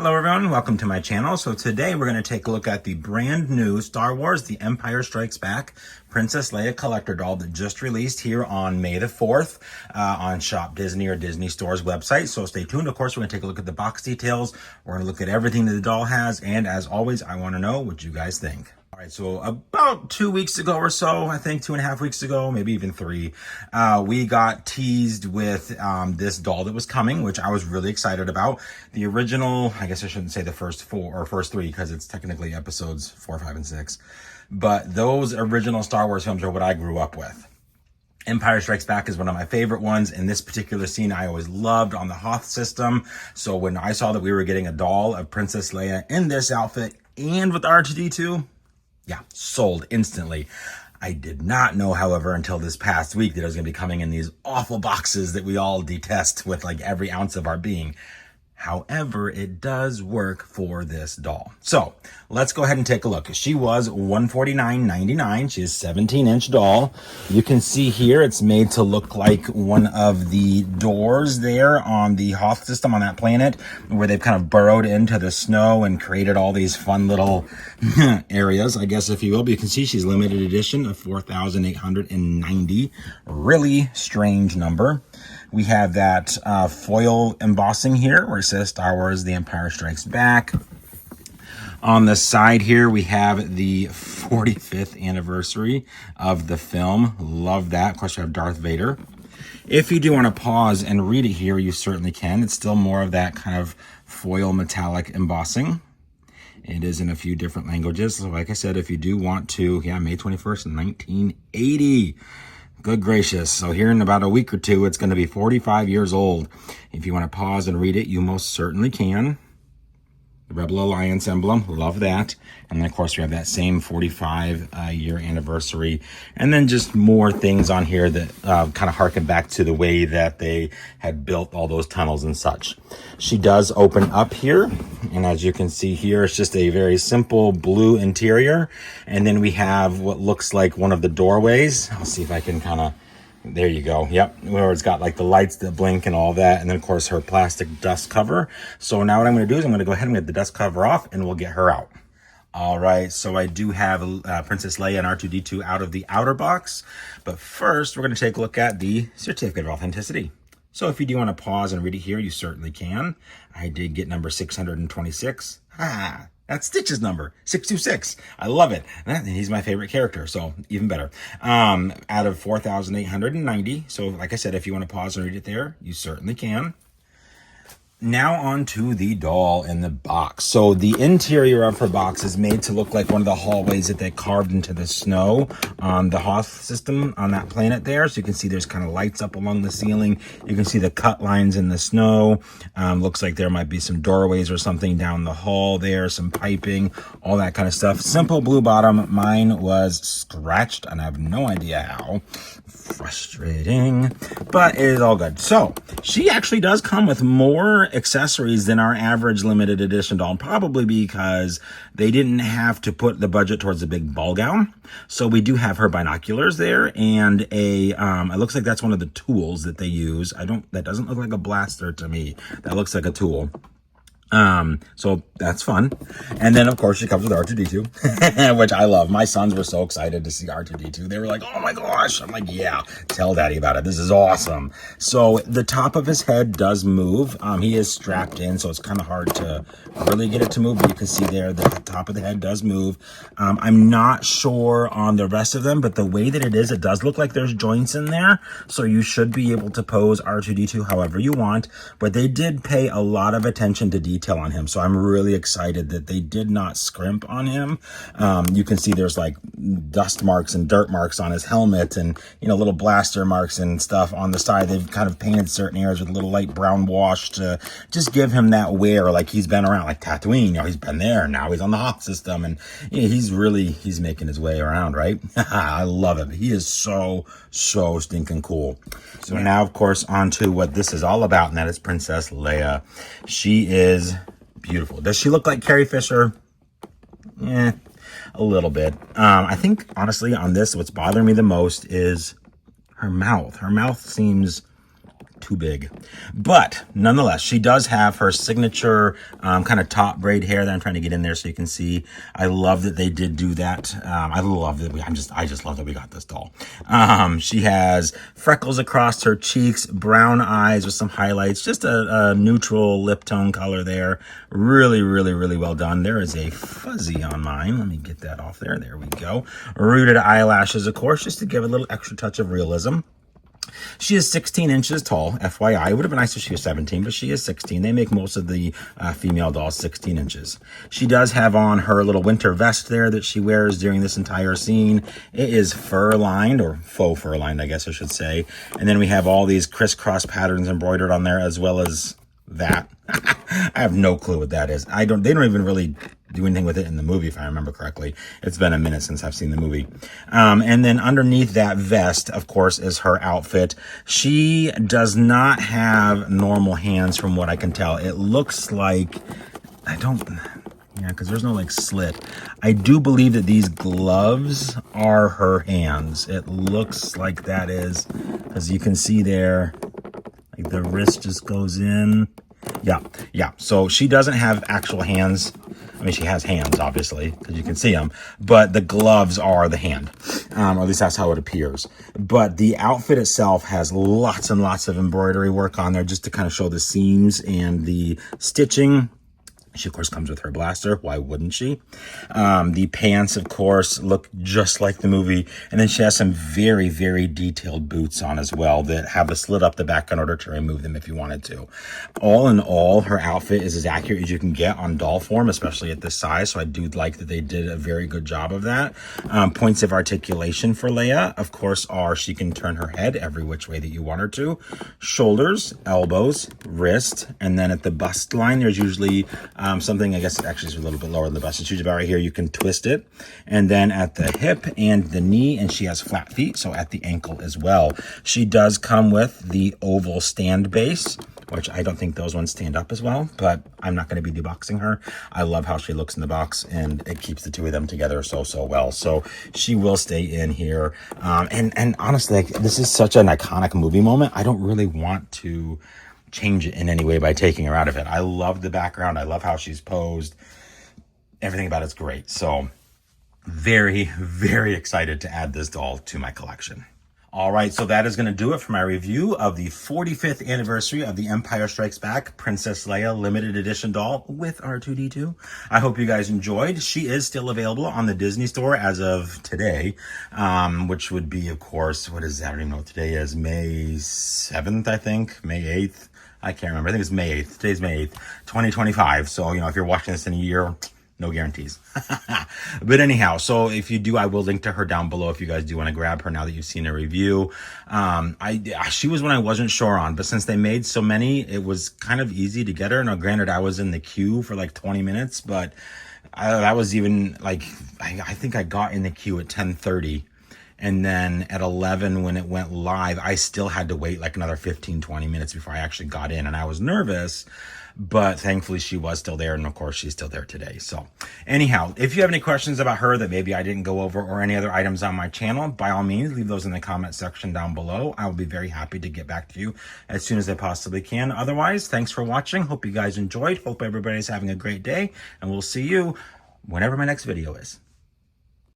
Hello everyone, welcome to my channel. So today we're going to take a look at the brand new Star Wars The Empire Strikes Back Princess Leia collector doll that just released here on May the 4th on Shop Disney or Disney Store's website. So stay tuned. Of course, we're going to take a look at the box details. We're going to look at everything that the doll has. And as always, I want to know what you guys think. All right, so about 2 weeks ago or so, I think 2.5 weeks ago, maybe even 3, we got teased with this doll that was coming, which I was really excited about. The original, I guess I shouldn't say the first 4 or first 3 because it's technically episodes 4, 5, and 6. But those original Star Wars films are what I grew up with. Empire Strikes Back is one of my favorite ones. In this particular scene, I always loved on the Hoth system. So when I saw that we were getting a doll of Princess Leia in this outfit and with R2-D2, yeah, sold instantly. I did not know, however, until this past week that it was going to be coming in these awful boxes that we all detest with like every ounce of our being. However, it does work for this doll. So let's go ahead and take a look. She was $149.99. She is a 17-inch doll. You can see here it's made to look like one of the doors there on the Hoth system on that planet where they've kind of burrowed into the snow and created all these fun little areas, I guess, if you will. But you can see she's limited edition of 4,890. Really strange number. We have that foil embossing here where it says Star Wars The Empire Strikes Back. On the side here, we have the 45th anniversary of the film. Love that. Of course, we have Darth Vader. If you do want to pause and read it here, you certainly can. It's still more of that kind of foil metallic embossing. It is in a few different languages. So like I said, if you do want to, May 21st, 1980. Good gracious. So here in about a week or two, it's going to be 45 years old. If you want to pause and read it, you most certainly can. The Rebel Alliance emblem, love that. And then, of course, we have that same 45-year anniversary. And then just more things on here that kind of harken back to the way that they had built all those tunnels and such. She does open up here. And as you can see here, it's just a very simple blue interior. And then we have what looks like one of the doorways. I'll see if I can kind of... There you go. Yep. Where it's got like the lights that blink and all that. And then, of course, her plastic dust cover. So now what I'm going to do is I'm going to go ahead and get the dust cover off and we'll get her out. All right. So I do have Princess Leia and R2-D2 out of the outer box. But first, we're going to take a look at the certificate of authenticity. So if you do want to pause and read it here, you certainly can. I did get number 626. That's Stitch's number, 626. I love it. And he's my favorite character, so even better. Out of 4,890. So like I said, if you want to pause and read it there, you certainly can. Now on to the doll in the box. So the interior of her box is made to look like one of the hallways that they carved into the snow on the Hoth system on that planet there. So you can see there's kind of lights up along the ceiling. You can see the cut lines in the snow. Looks like there might be some doorways or something down the hall there, some piping, all that kind of stuff. Simple blue bottom. Mine was scratched and I have no idea how. Frustrating, but it is all good. So she actually does come with more accessories than our average limited edition doll, probably because they didn't have to put the budget towards a big ball gown. So we do have her binoculars there and a it looks like that's one of the tools that they use. That doesn't look like a blaster to me. That looks like a tool. So that's fun. And then of course she comes with R2-D2, which I love. My sons were so excited to see R2-D2. They were like, oh my gosh. I'm like, yeah, tell daddy about it. This is awesome. So the top of his head does move. He is strapped in, so it's kind of hard to really get it to move. But you can see there the top of the head does move. I'm not sure on the rest of them, but the way that it is, it does look like there's joints in there. So you should be able to pose R2-D2 however you want, but they did pay a lot of attention to detail on him. So I'm really excited that they did not scrimp on him. You can see there's like dust marks and dirt marks on his helmet and, little blaster marks and stuff on the side. They've kind of painted certain areas with a little light brown wash to just give him that wear like he's been around, like Tatooine. He's been there. Now he's on the Hoth system and he's making his way around, right? I love it. He is so stinking cool. So now, of course, on to what this is all about, and that is Princess Leia. She is beautiful. Does she look like Carrie Fisher? A little bit. I think, honestly, on this, what's bothering me the most is her mouth. Her mouth seems too big. But nonetheless, she does have her signature kind of top braid hair that I'm trying to get in there so you can see. I love that they did do that. I love that I just love that we got this doll. She has freckles across her cheeks, brown eyes with some highlights, just a neutral lip tone color there. Really, really, really well done. There is a fuzzy on mine. Let me get that off there. There we go. Rooted eyelashes, of course, just to give a little extra touch of realism. She is 16 inches tall, FYI. It would have been nice if she was 17, but she is 16. They make most of the female dolls 16 inches. She does have on her little winter vest there that she wears during this entire scene. It is fur-lined, or faux fur-lined, I guess I should say. And then we have all these crisscross patterns embroidered on there, as well as that. I have no clue what that is. They don't even really do anything with it in the movie, if I remember correctly. It's been a minute since I've seen the movie. And then underneath that vest, of course, is her outfit. She does not have normal hands from what I can tell. It looks like, yeah, because there's no like slit. I do believe that these gloves are her hands. It looks like that is, as you can see there, like the wrist just goes in. Yeah. So she doesn't have actual hands. I mean, she has hands, obviously, because you can see them. But the gloves are the hand. Or at least that's how it appears. But the outfit itself has lots and lots of embroidery work on there just to kind of show the seams and the stitching. She, of course, comes with her blaster. Why wouldn't she? The pants, of course, look just like the movie. And then she has some very, very detailed boots on as well that have a slit up the back in order to remove them if you wanted to. All in all, her outfit is as accurate as you can get on doll form, especially at this size. So I do like that they did a very good job of that. Points of articulation for Leia, of course, are she can turn her head every which way that you want her to. Shoulders, elbows, wrist, and then at the bust line, there's usually something, I guess it actually is a little bit lower than the bust. It's usually about right here. You can twist it. And then at the hip and the knee, and she has flat feet, so at the ankle as well. She does come with the oval stand base, which I don't think those ones stand up as well, but I'm not going to be deboxing her. I love how she looks in the box, and it keeps the two of them together so well. So she will stay in here. And honestly, like, this is such an iconic movie moment. I don't really want to change it in any way by taking her out of it. I love the background. I love how she's posed. Everything about it's great. So very, very excited to add this doll to my collection. All right, so that is going to do it for my review of the 45th anniversary of The Empire Strikes Back Princess Leia limited edition doll with R2-D2. I hope you guys enjoyed. She is still available on the Disney Store as of today, which would be, of course, what is that? I don't even know what today is. May 7th, I think. May 8th. I can't remember. I think it's May 8th. Today's May 8th, 2025. So, if you're watching this in a year, no guarantees. But anyhow, so if you do, I will link to her down below if you guys do want to grab her now that you've seen a review. She was one I wasn't sure on, but since they made so many, it was kind of easy to get her. Now, granted, I was in the queue for like 20 minutes, but that was even like, I think I got in the queue at 10:30. And then at 11, when it went live, I still had to wait like another 15, 20 minutes before I actually got in. And I was nervous, but thankfully she was still there. And of course, she's still there today. So anyhow, if you have any questions about her that maybe I didn't go over or any other items on my channel, by all means, leave those in the comment section down below. I will be very happy to get back to you as soon as I possibly can. Otherwise, thanks for watching. Hope you guys enjoyed. Hope everybody's having a great day. And we'll see you whenever my next video is.